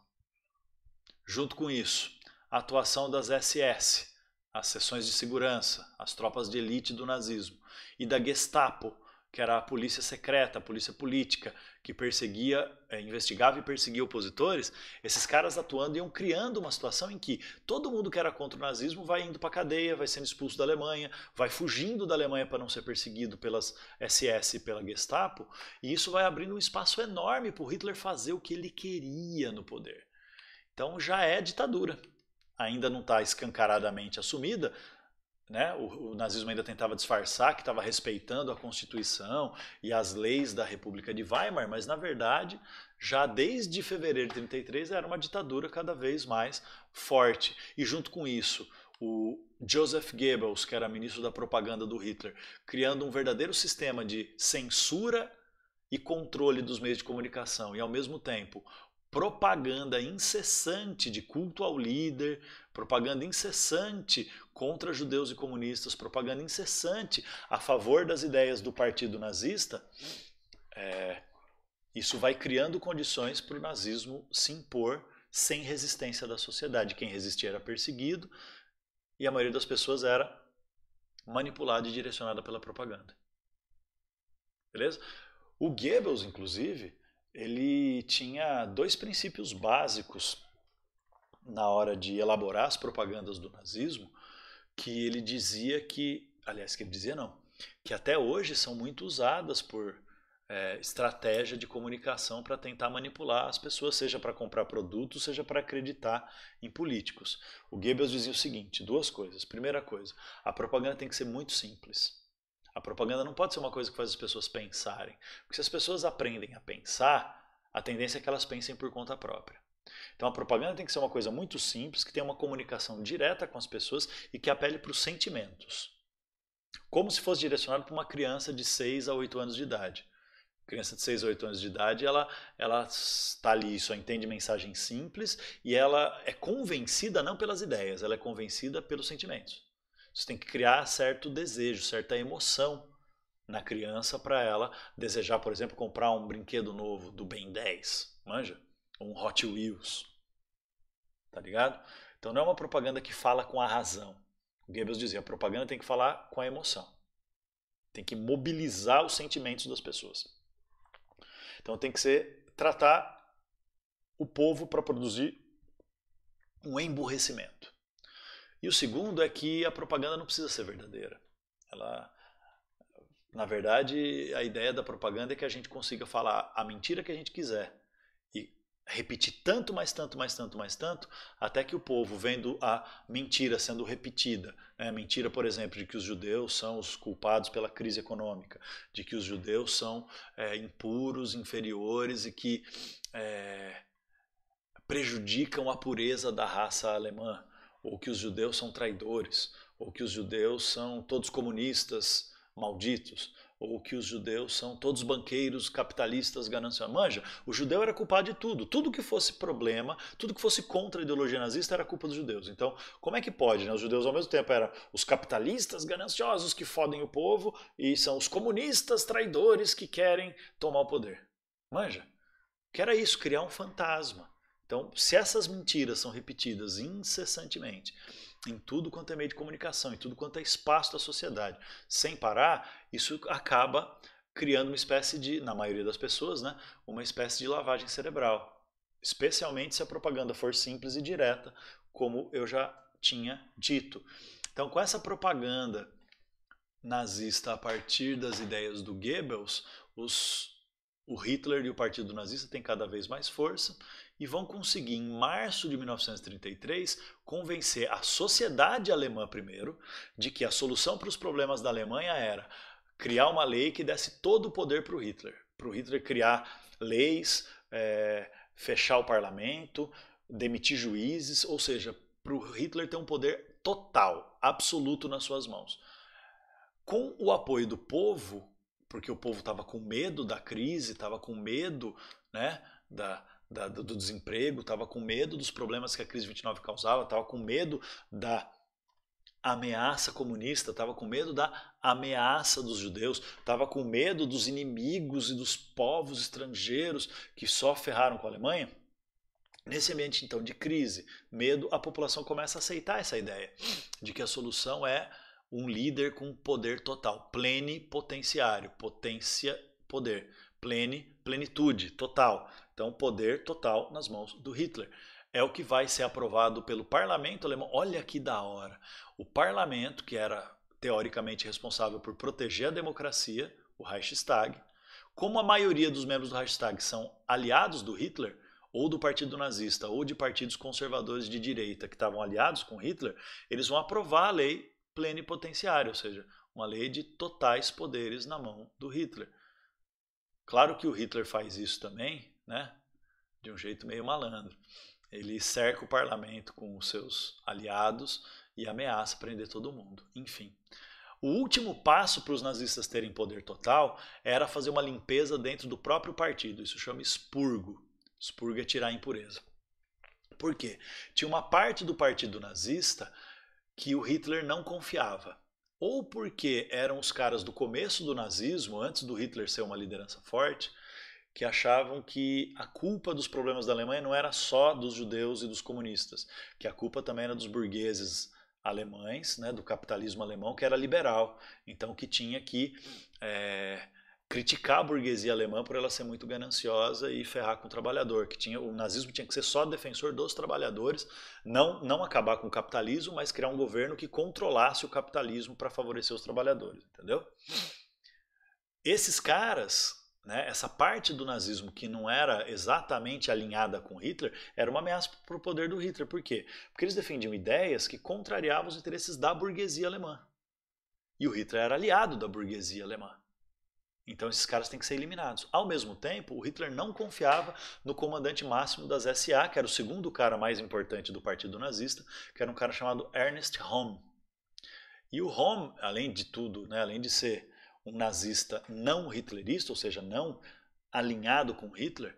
Junto com isso, a atuação das SS, as seções de segurança, as tropas de elite do nazismo, e da Gestapo, que era a polícia secreta, a polícia política, que perseguia, investigava e perseguia opositores. Esses caras atuando iam criando uma situação em que todo mundo que era contra o nazismo vai indo para a cadeia, vai sendo expulso da Alemanha, vai fugindo da Alemanha para não ser perseguido pelas SS e pela Gestapo, e isso vai abrindo um espaço enorme para o Hitler fazer o que ele queria no poder. Então já é ditadura. Ainda não está escancaradamente assumida, né? O nazismo ainda tentava disfarçar que estava respeitando a Constituição e as leis da República de Weimar, mas na verdade, já desde fevereiro de 1933 era uma ditadura cada vez mais forte. E junto com isso, o Joseph Goebbels, que era ministro da propaganda do Hitler, criando um verdadeiro sistema de censura e controle dos meios de comunicação e ao mesmo tempo propaganda incessante de culto ao líder, propaganda incessante contra judeus e comunistas, propaganda incessante a favor das ideias do partido nazista, isso vai criando condições para o nazismo se impor sem resistência da sociedade. Quem resistia era perseguido e a maioria das pessoas era manipulada e direcionada pela propaganda. Beleza? O Goebbels, inclusive, ele tinha dois princípios básicos na hora de elaborar as propagandas do nazismo, que ele dizia que, aliás, que ele dizia não, que até hoje são muito usadas por estratégia de comunicação para tentar manipular as pessoas, seja para comprar produtos, seja para acreditar em políticos. O Goebbels dizia o seguinte, duas coisas. Primeira coisa, a propaganda tem que ser muito simples. A propaganda não pode ser uma coisa que faz as pessoas pensarem. Porque se as pessoas aprendem a pensar, a tendência é que elas pensem por conta própria. Então a propaganda tem que ser uma coisa muito simples, que tenha uma comunicação direta com as pessoas e que apele para os sentimentos. Como se fosse direcionado para uma criança de 6 a 8 anos de idade. A criança de 6 a 8 anos de idade, ela está ali, só entende mensagem simples e ela é convencida não pelas ideias, ela é convencida pelos sentimentos. Você tem que criar certo desejo, certa emoção na criança para ela desejar, por exemplo, comprar um brinquedo novo do Ben 10, manja? Um Hot Wheels, tá ligado? Então não é uma propaganda que fala com a razão. O Goebbels dizia, a propaganda tem que falar com a emoção. Tem que mobilizar os sentimentos das pessoas. Então tem que tratar o povo para produzir um emburrecimento. E o segundo é que a propaganda não precisa ser verdadeira. Na verdade, a ideia da propaganda é que a gente consiga falar a mentira que a gente quiser e repetir tanto, mais tanto, mais tanto, mais tanto, até que o povo, vendo a mentira sendo repetida, né? A mentira, por exemplo, de que os judeus são os culpados pela crise econômica, de que os judeus são impuros, inferiores e que prejudicam a pureza da raça alemã, ou que os judeus são traidores, ou que os judeus são todos comunistas malditos, ou que os judeus são todos banqueiros capitalistas gananciosos. Manja, o judeu era culpado de tudo. Tudo que fosse problema, tudo que fosse contra a ideologia nazista era culpa dos judeus. Então, como é que pode? Né? Os judeus ao mesmo tempo eram os capitalistas gananciosos que fodem o povo e são os comunistas traidores que querem tomar o poder. Manja, que era isso, criar um fantasma. Então, se essas mentiras são repetidas incessantemente em tudo quanto é meio de comunicação, em tudo quanto é espaço da sociedade, sem parar, isso acaba criando uma espécie de, na maioria das pessoas, né, uma espécie de lavagem cerebral. Especialmente se a propaganda for simples e direta, como eu já tinha dito. Então, com essa propaganda nazista a partir das ideias do Goebbels, o Hitler e o partido nazista têm cada vez mais força e vão conseguir, em março de 1933, convencer a sociedade alemã primeiro de que a solução para os problemas da Alemanha era criar uma lei que desse todo o poder para o Hitler criar leis, fechar o parlamento, demitir juízes, ou seja, para o Hitler ter um poder total, absoluto nas suas mãos. Com o apoio do povo, porque o povo estava com medo da crise, estava com medo, né, do desemprego, estava com medo dos problemas que a crise de 29 causava, estava com medo da ameaça comunista, estava com medo da ameaça dos judeus, estava com medo dos inimigos e dos povos estrangeiros que só ferraram com a Alemanha. Nesse ambiente, então, de crise, medo, a população começa a aceitar essa ideia de que a solução é um líder com poder total, plenipotenciário, potência, poder, plenitude, total. Então, poder total nas mãos do Hitler. É o que vai ser aprovado pelo parlamento alemão. Olha que da hora. O parlamento, que era teoricamente responsável por proteger a democracia, o Reichstag, como a maioria dos membros do Reichstag são aliados do Hitler, ou do partido nazista, ou de partidos conservadores de direita que estavam aliados com Hitler, eles vão aprovar a lei plenipotenciária, ou seja, uma lei de totais poderes na mão do Hitler. Claro que o Hitler faz isso também, né? De um jeito meio malandro. Ele cerca o parlamento com os seus aliados e ameaça prender todo mundo. Enfim. O último passo para os nazistas terem poder total era fazer uma limpeza dentro do próprio partido. Isso chama expurgo. Expurgo é tirar a impureza. Por quê? Tinha uma parte do partido nazista que o Hitler não confiava. Ou porque eram os caras do começo do nazismo, antes do Hitler ser uma liderança forte, que achavam que a culpa dos problemas da Alemanha não era só dos judeus e dos comunistas, que a culpa também era dos burgueses alemães, né, do capitalismo alemão, que era liberal. Então que tinha que criticar a burguesia alemã por ela ser muito gananciosa e ferrar com o trabalhador, que o nazismo tinha que ser só defensor dos trabalhadores, não acabar com o capitalismo, mas criar um governo que controlasse o capitalismo para favorecer os trabalhadores, entendeu? Esses caras, né, essa parte do nazismo que não era exatamente alinhada com Hitler, era uma ameaça para o poder do Hitler. Por quê? Porque eles defendiam ideias que contrariavam os interesses da burguesia alemã. E o Hitler era aliado da burguesia alemã. Então esses caras têm que ser eliminados. Ao mesmo tempo, o Hitler não confiava no comandante máximo das SA, que era o segundo cara mais importante do partido nazista, que era um cara chamado Ernst Röhm. E o Röhm, além de tudo, né, além de ser um nazista não hitlerista, ou seja, não alinhado com Hitler,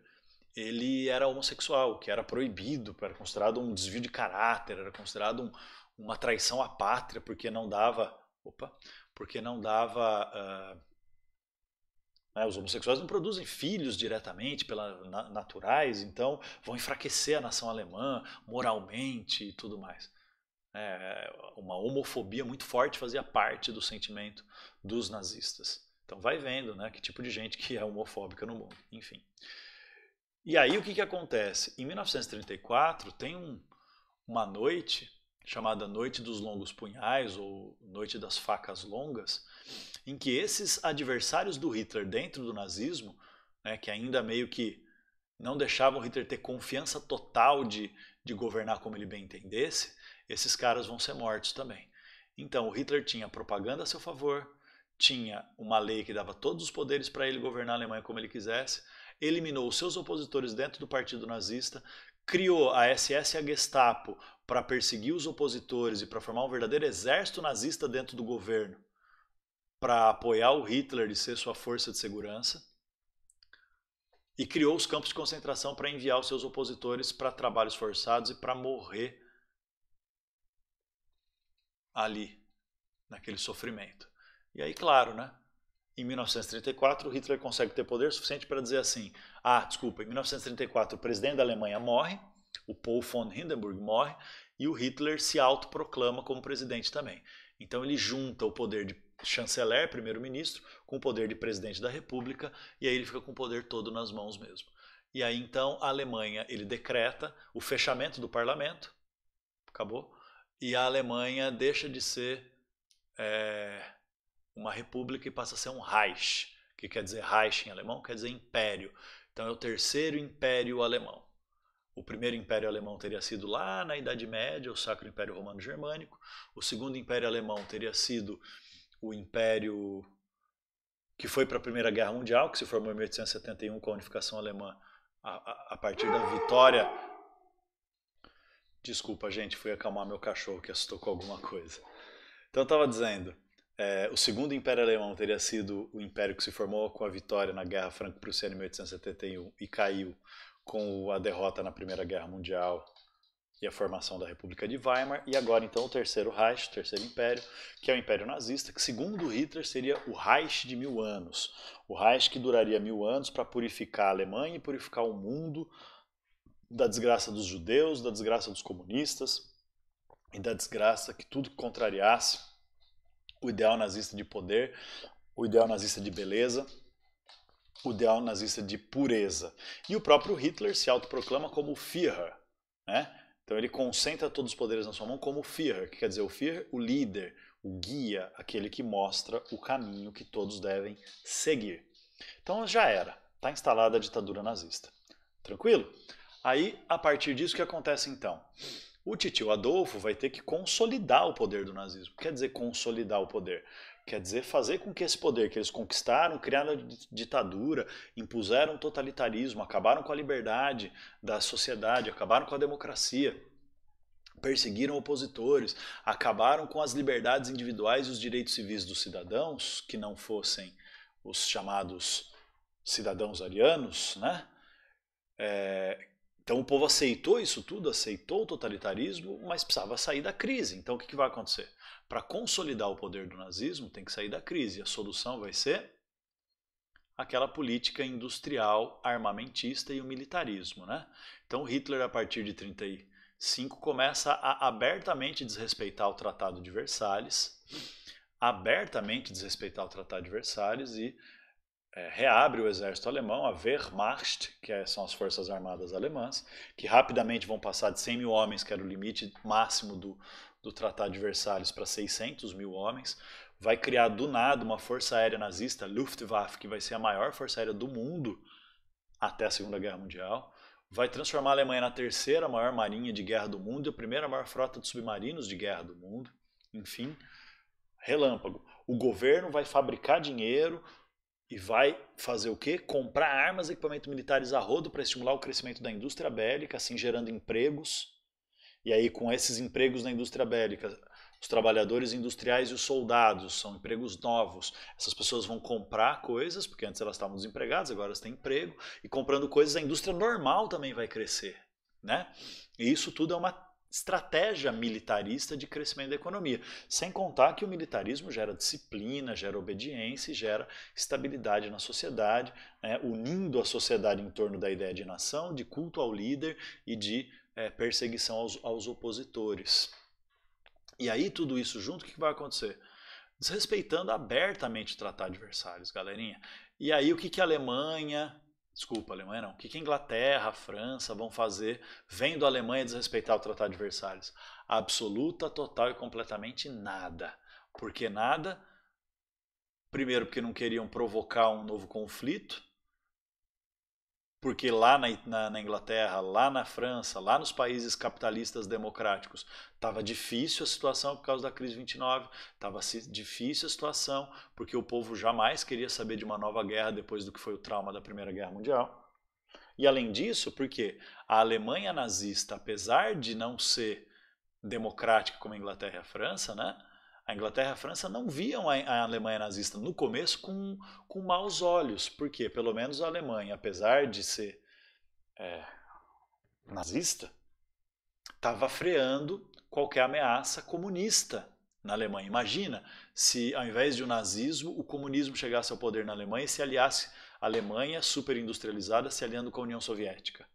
ele era homossexual, o que era proibido, era considerado um desvio de caráter, era considerado uma traição à pátria, porque não dava... os homossexuais não produzem filhos diretamente, naturais, então vão enfraquecer a nação alemã moralmente e tudo mais. Uma homofobia muito forte fazia parte do sentimento dos nazistas. Então vai vendo, né, que tipo de gente que é homofóbica no mundo. Enfim. E aí o que acontece? Em 1934 tem uma noite chamada Noite dos Longos Punhais ou Noite das Facas Longas, em que esses adversários do Hitler dentro do nazismo, né, que ainda meio que não deixavam Hitler ter confiança total de governar como ele bem entendesse, esses caras vão ser mortos também. Então o Hitler tinha propaganda a seu favor, tinha uma lei que dava todos os poderes para ele governar a Alemanha como ele quisesse, eliminou os seus opositores dentro do partido nazista, criou a SS e a Gestapo para perseguir os opositores e para formar um verdadeiro exército nazista dentro do governo, para apoiar o Hitler e ser sua força de segurança, e criou os campos de concentração para enviar os seus opositores para trabalhos forçados e para morrer ali, naquele sofrimento. E aí, claro, né? Em 1934, Hitler consegue ter poder suficiente para dizer assim: em 1934 o presidente da Alemanha morre, o Paul von Hindenburg morre, e o Hitler se autoproclama como presidente também. Então ele junta o poder de chanceler, primeiro-ministro, com o poder de presidente da República, e aí ele fica com o poder todo nas mãos mesmo. E aí então a Alemanha, ele decreta o fechamento do parlamento, acabou, e a Alemanha deixa de ser uma república e passa a ser um Reich, que quer dizer Reich em alemão, quer dizer império. Então é o terceiro império alemão. O primeiro império alemão teria sido lá na Idade Média, o Sacro Império Romano Germânico. O segundo império alemão teria sido o império que foi para a Primeira Guerra Mundial, que se formou em 1871 com a unificação alemã a partir da vitória... Desculpa, gente, fui acalmar meu cachorro que assustou com alguma coisa. Então eu estava dizendo, o segundo império alemão teria sido o império que se formou com a vitória na Guerra Franco-Prussiana em 1871 e caiu com a derrota na Primeira Guerra Mundial e a formação da República de Weimar. E agora então o terceiro Reich, o terceiro império, que é o Império Nazista, que segundo Hitler seria o Reich de 1000 anos. O Reich que duraria 1000 anos para purificar a Alemanha e purificar o mundo da desgraça dos judeus, da desgraça dos comunistas e da desgraça que tudo que contrariasse o ideal nazista de poder, o ideal nazista de beleza, o ideal nazista de pureza. E o próprio Hitler se autoproclama como o Führer, né? Então ele concentra todos os poderes na sua mão como o Führer, que quer dizer o Führer, o líder, o guia, aquele que mostra o caminho que todos devem seguir. Então já era, está instalada a ditadura nazista. Tranquilo? Aí, a partir disso, o que acontece então? O titio Adolfo vai ter que consolidar o poder do nazismo. O que quer dizer consolidar o poder? Quer dizer fazer com que esse poder que eles conquistaram, criaram a ditadura, impuseram o totalitarismo, acabaram com a liberdade da sociedade, acabaram com a democracia, perseguiram opositores, acabaram com as liberdades individuais e os direitos civis dos cidadãos, que não fossem os chamados cidadãos arianos, né? Então o povo aceitou isso tudo, aceitou o totalitarismo, mas precisava sair da crise. Então o que vai acontecer? Para consolidar o poder do nazismo, tem que sair da crise. E a solução vai ser aquela política industrial, armamentista e o militarismo, né? Então Hitler, a partir de 1935, começa a abertamente desrespeitar o Tratado de Versalhes, e reabre o exército alemão, a Wehrmacht, que são as forças armadas alemãs, que rapidamente vão passar de 100 mil homens, que era o limite máximo do Tratado de Versalhes, para 600 mil homens. Vai criar do nada uma força aérea nazista, Luftwaffe, que vai ser a maior força aérea do mundo até a Segunda Guerra Mundial. Vai transformar a Alemanha na terceira maior marinha de guerra do mundo e a primeira maior frota de submarinos de guerra do mundo. Enfim, relâmpago. O governo vai fabricar dinheiro e vai fazer o quê? Comprar armas e equipamentos militares a rodo para estimular o crescimento da indústria bélica, assim gerando empregos. E aí, com esses empregos na indústria bélica, os trabalhadores industriais e os soldados são empregos novos. Essas pessoas vão comprar coisas, porque antes elas estavam desempregadas, agora elas têm emprego, e comprando coisas, a indústria normal também vai crescer, né? E isso tudo é uma estratégia militarista de crescimento da economia. Sem contar que o militarismo gera disciplina, gera obediência e gera estabilidade na sociedade, né? Unindo a sociedade em torno da ideia de nação, de culto ao líder e de perseguição aos opositores. E aí, tudo isso junto, o que vai acontecer? Desrespeitando abertamente o Tratado de Versalhes, galerinha. E aí, o que a Alemanha... Desculpa, a Alemanha não. O que a Inglaterra, a França vão fazer vendo a Alemanha desrespeitar o Tratado de Versalhes? Absoluta, total e completamente nada. Por que nada? Primeiro, porque não queriam provocar um novo conflito. Porque lá na Inglaterra, lá na França, lá nos países capitalistas democráticos, estava difícil a situação por causa da crise 29, estava difícil a situação porque o povo jamais queria saber de uma nova guerra depois do que foi o trauma da Primeira Guerra Mundial. E além disso, porque a Alemanha nazista, apesar de não ser democrática como a Inglaterra e a França, né? A Inglaterra e a França não viam a Alemanha nazista no começo com maus olhos, porque pelo menos a Alemanha, apesar de ser nazista, estava freando qualquer ameaça comunista na Alemanha. Imagina se ao invés de o nazismo, o comunismo chegasse ao poder na Alemanha e se aliasse a Alemanha superindustrializada se aliando com a União Soviética.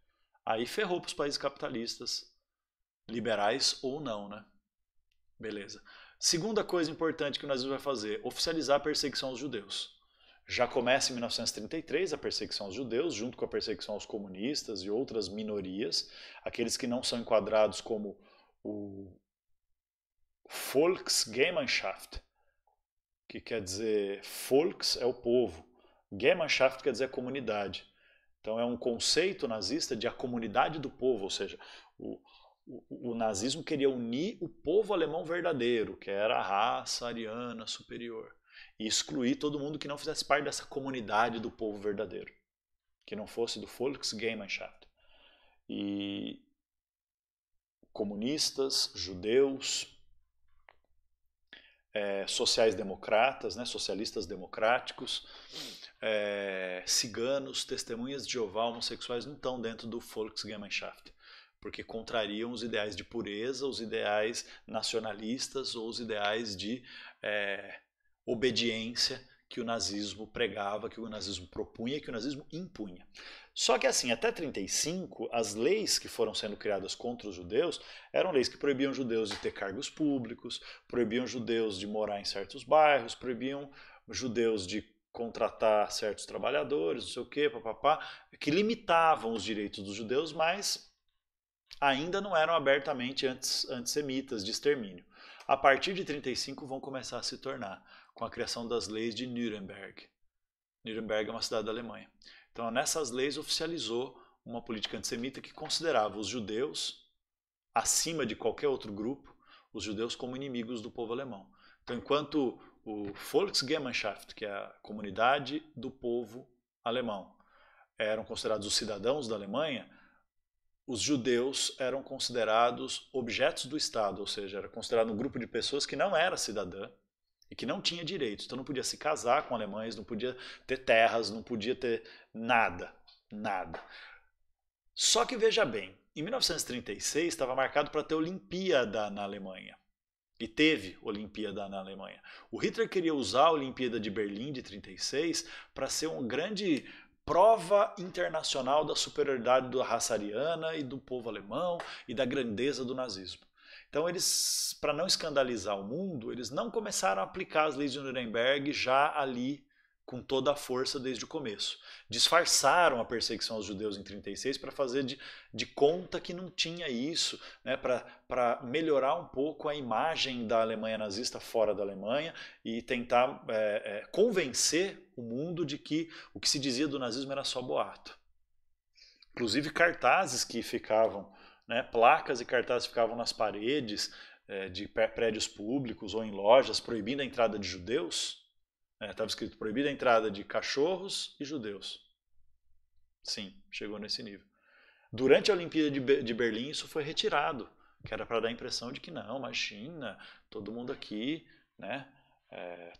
Aí ferrou para os países capitalistas, liberais ou não, né? Beleza. Segunda coisa importante que o nazismo vai fazer, oficializar a perseguição aos judeus. Já começa em 1933 a perseguição aos judeus, junto com a perseguição aos comunistas e outras minorias, aqueles que não são enquadrados como o Volksgemeinschaft, que quer dizer, Volks é o povo, Gemeinschaft quer dizer comunidade. Então é um conceito nazista de a comunidade do povo, ou seja, o nazismo queria unir o povo alemão verdadeiro, que era a raça ariana superior, e excluir todo mundo que não fizesse parte dessa comunidade do povo verdadeiro, que não fosse do Volksgemeinschaft. E comunistas, judeus, sociais-democratas, né, socialistas democráticos, ciganos, testemunhas de Jeová, homossexuais não estão dentro do Volksgemeinschaft, porque contrariam os ideais de pureza, os ideais nacionalistas ou os ideais de obediência que o nazismo pregava, que o nazismo propunha e que o nazismo impunha. Só que assim, até 1935, as leis que foram sendo criadas contra os judeus eram leis que proibiam judeus de ter cargos públicos, proibiam judeus de morar em certos bairros, proibiam judeus de contratar certos trabalhadores, não sei o quê, papapá, que limitavam os direitos dos judeus, mas ainda não eram abertamente antissemitas de extermínio. A partir de 1935 vão começar a se tornar, com a criação das leis de Nuremberg. Nuremberg é uma cidade da Alemanha. Então, nessas leis oficializou uma política antissemita que considerava os judeus, acima de qualquer outro grupo, os judeus como inimigos do povo alemão. Então, enquanto o Volksgemeinschaft, que é a comunidade do povo alemão, eram considerados os cidadãos da Alemanha, os judeus eram considerados objetos do Estado, ou seja, era considerado um grupo de pessoas que não era cidadã e que não tinha direitos. Então não podia se casar com alemães, não podia ter terras, não podia ter nada, nada. Só que veja bem, em 1936 estava marcado para ter Olimpíada na Alemanha. E teve Olimpíada na Alemanha. O Hitler queria usar a Olimpíada de Berlim de 1936 para ser um grande prova internacional da superioridade da raça ariana e do povo alemão e da grandeza do nazismo. Então eles, para não escandalizar o mundo, eles não começaram a aplicar as leis de Nuremberg já ali com toda a força desde o começo. Disfarçaram a perseguição aos judeus em 1936 para fazer de conta que não tinha isso, né, para melhorar um pouco a imagem da Alemanha nazista fora da Alemanha e tentar convencer o mundo de que o que se dizia do nazismo era só boato. Inclusive cartazes que ficavam, né, placas e cartazes que ficavam nas paredes de prédios públicos ou em lojas proibindo a entrada de judeus. Estava escrito proibida a entrada de cachorros e judeus. Sim, chegou nesse nível. Durante a Olimpíada de Berlim isso foi retirado, que era para dar a impressão de que não, imagina, todo mundo aqui, né,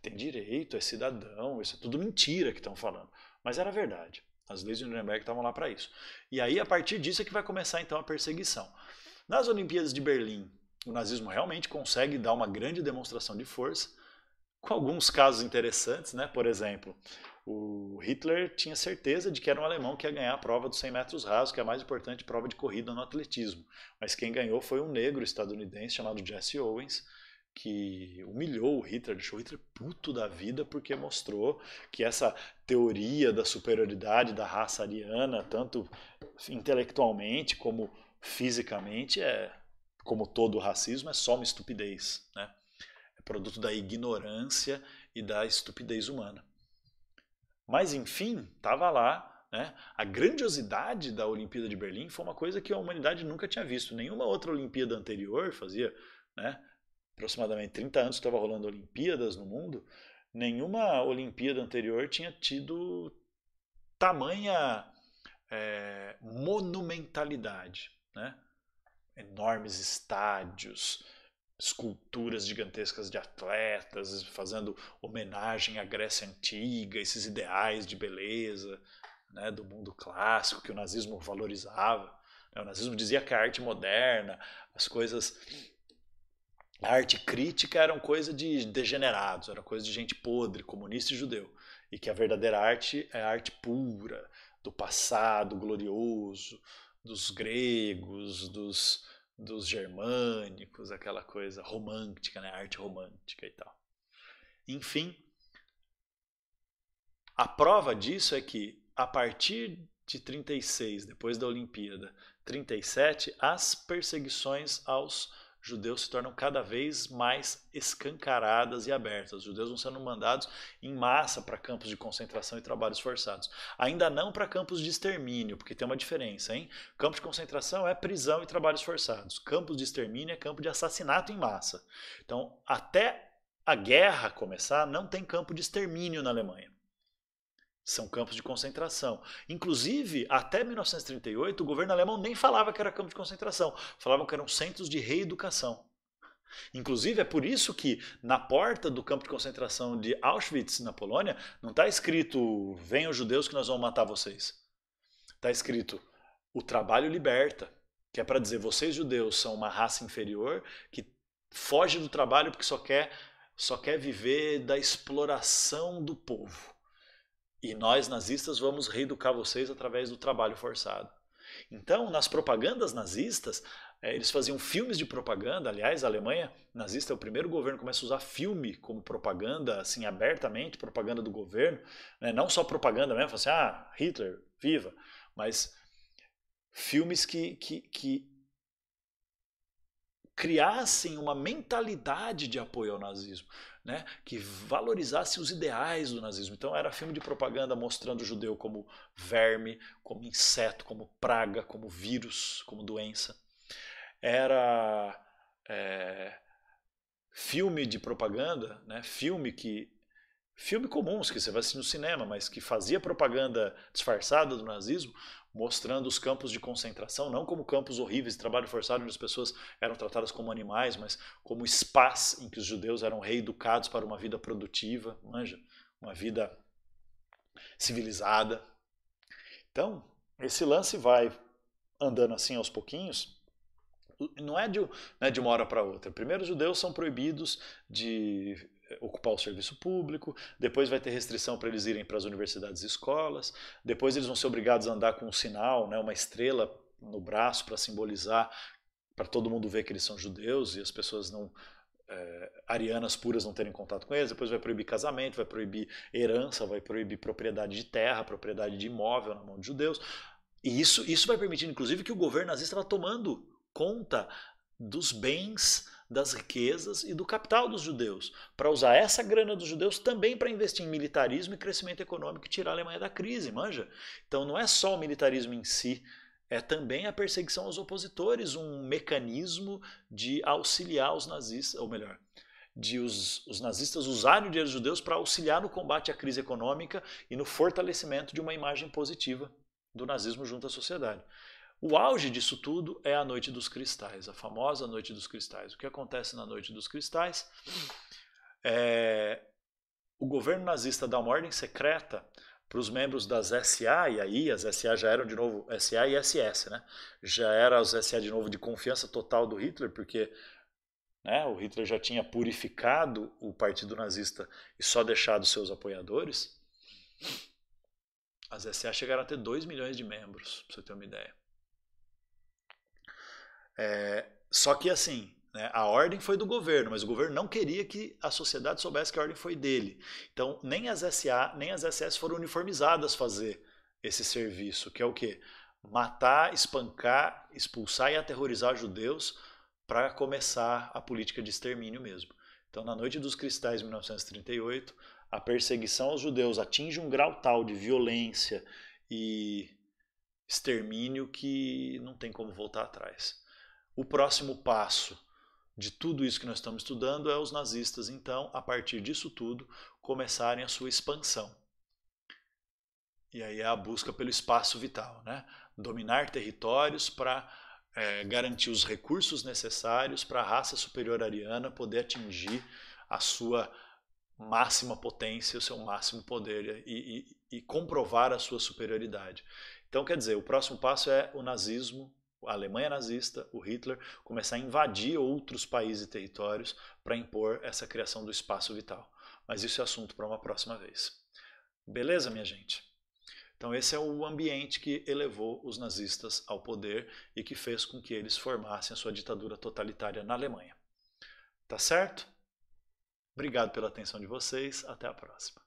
tem direito, é cidadão, isso é tudo mentira que estão falando. Mas era verdade. As leis de Nuremberg estavam lá para isso. E aí, a partir disso, é que vai começar então a perseguição. Nas Olimpíadas de Berlim, o nazismo realmente consegue dar uma grande demonstração de força, com alguns casos interessantes, né? Por exemplo, o Hitler tinha certeza de que era um alemão que ia ganhar a prova dos 100 metros rasos, que é a mais importante prova de corrida no atletismo. Mas quem ganhou foi um negro estadunidense chamado Jesse Owens, que humilhou o Hitler, deixou o Hitler puto da vida porque mostrou que essa teoria da superioridade da raça ariana, tanto intelectualmente como fisicamente, como todo o racismo, é só uma estupidez, né? É produto da ignorância e da estupidez humana. Mas enfim, estava lá, né? A grandiosidade da Olimpíada de Berlim foi uma coisa que a humanidade nunca tinha visto. Nenhuma outra Olimpíada anterior fazia, né, aproximadamente 30 anos que estava rolando Olimpíadas no mundo, nenhuma Olimpíada anterior tinha tido tamanha monumentalidade, né? Enormes estádios, esculturas gigantescas de atletas fazendo homenagem à Grécia Antiga, esses ideais de beleza, né, do mundo clássico que o nazismo valorizava. O nazismo dizia que a arte moderna, as coisas... A arte crítica eram coisa de degenerados, era coisa de gente podre, comunista e judeu. E que a verdadeira arte é a arte pura, do passado glorioso, dos gregos, dos germânicos, aquela coisa romântica, né? Arte romântica e tal. Enfim, a prova disso é que a partir de 36, depois da Olimpíada, 37, as perseguições aos judeus se tornam cada vez mais escancaradas e abertas. Os judeus vão sendo mandados em massa para campos de concentração e trabalhos forçados. Ainda não para campos de extermínio, porque tem uma diferença, hein? Campo de concentração é prisão e trabalhos forçados. Campos de extermínio é campo de assassinato em massa. Então, até a guerra começar, não tem campo de extermínio na Alemanha. São campos de concentração. Inclusive, até 1938, o governo alemão nem falava que era campo de concentração. Falavam que eram centros de reeducação. Inclusive, é por isso que na porta do campo de concentração de Auschwitz, na Polônia, não está escrito venham judeus que nós vamos matar vocês. Está escrito o trabalho liberta, que é para dizer vocês judeus são uma raça inferior que foge do trabalho porque só quer só quer viver da exploração do povo. E nós, nazistas, vamos reeducar vocês através do trabalho forçado. Então, nas propagandas nazistas, eles faziam filmes de propaganda. Aliás, a Alemanha nazista é o primeiro governo que começa a usar filme como propaganda, assim, abertamente, propaganda do governo. Né? Não só propaganda mesmo, assim, ah, Hitler, viva, mas filmes que criassem uma mentalidade de apoio ao nazismo, né? Que valorizasse os ideais do nazismo. Então era filme de propaganda mostrando o judeu como verme, como inseto, como praga, como vírus, como doença. Era filme de propaganda, né? Filme comuns que você vai assistir no cinema, mas que fazia propaganda disfarçada do nazismo, mostrando os campos de concentração, não como campos horríveis de trabalho forçado, onde as pessoas eram tratadas como animais, mas como spas em que os judeus eram reeducados para uma vida produtiva, manja, uma vida civilizada. Então, esse lance vai andando assim aos pouquinhos, não é de uma hora para outra. Primeiro, os judeus são proibidos de ocupar o serviço público, depois vai ter restrição para eles irem para as universidades e escolas, depois eles vão ser obrigados a andar com um sinal, né, uma estrela no braço para simbolizar, para todo mundo ver que eles são judeus e as pessoas não arianas puras não terem contato com eles. Depois vai proibir casamento, vai proibir herança, vai proibir propriedade de terra, propriedade de imóvel na mão de judeus. E isso vai permitindo, inclusive, que o governo nazista vá tomando conta dos bens, das riquezas e do capital dos judeus, para usar essa grana dos judeus também para investir em militarismo e crescimento econômico e tirar a Alemanha da crise, manja? Então não é só o militarismo em si, é também a perseguição aos opositores, um mecanismo de auxiliar os nazistas, ou melhor, de os nazistas usarem o dinheiro dos judeus para auxiliar no combate à crise econômica e no fortalecimento de uma imagem positiva do nazismo junto à sociedade. O auge disso tudo é a Noite dos Cristais, a famosa Noite dos Cristais. O que acontece na Noite dos Cristais? O governo nazista dá uma ordem secreta para os membros das SA, e aí as SA já eram de novo SA e SS, né? Já eram os SA de novo de confiança total do Hitler, porque né, o Hitler já tinha purificado o partido nazista e só deixado seus apoiadores. As SA chegaram a ter 2 milhões de membros, para você ter uma ideia. Só que assim, né, a ordem foi do governo, mas o governo não queria que a sociedade soubesse que a ordem foi dele. Então, nem as SA, nem as SS foram uniformizadas a fazer esse serviço, que é o quê? Matar, espancar, expulsar e aterrorizar judeus para começar a política de extermínio mesmo. Então, na Noite dos Cristais, de 1938, a perseguição aos judeus atinge um grau tal de violência e extermínio que não tem como voltar atrás. O próximo passo de tudo isso que nós estamos estudando é os nazistas, então, a partir disso tudo, começarem a sua expansão. E aí é a busca pelo espaço vital, né? Dominar territórios para garantir os recursos necessários para a raça superior ariana poder atingir a sua máxima potência, o seu máximo poder e comprovar a sua superioridade. Então, quer dizer, o próximo passo é o nazismo, a Alemanha nazista, o Hitler, começar a invadir outros países e territórios para impor essa criação do espaço vital. Mas isso é assunto para uma próxima vez. Beleza, minha gente? Então esse é o ambiente que elevou os nazistas ao poder e que fez com que eles formassem a sua ditadura totalitária na Alemanha. Tá certo? Obrigado pela atenção de vocês. Até a próxima.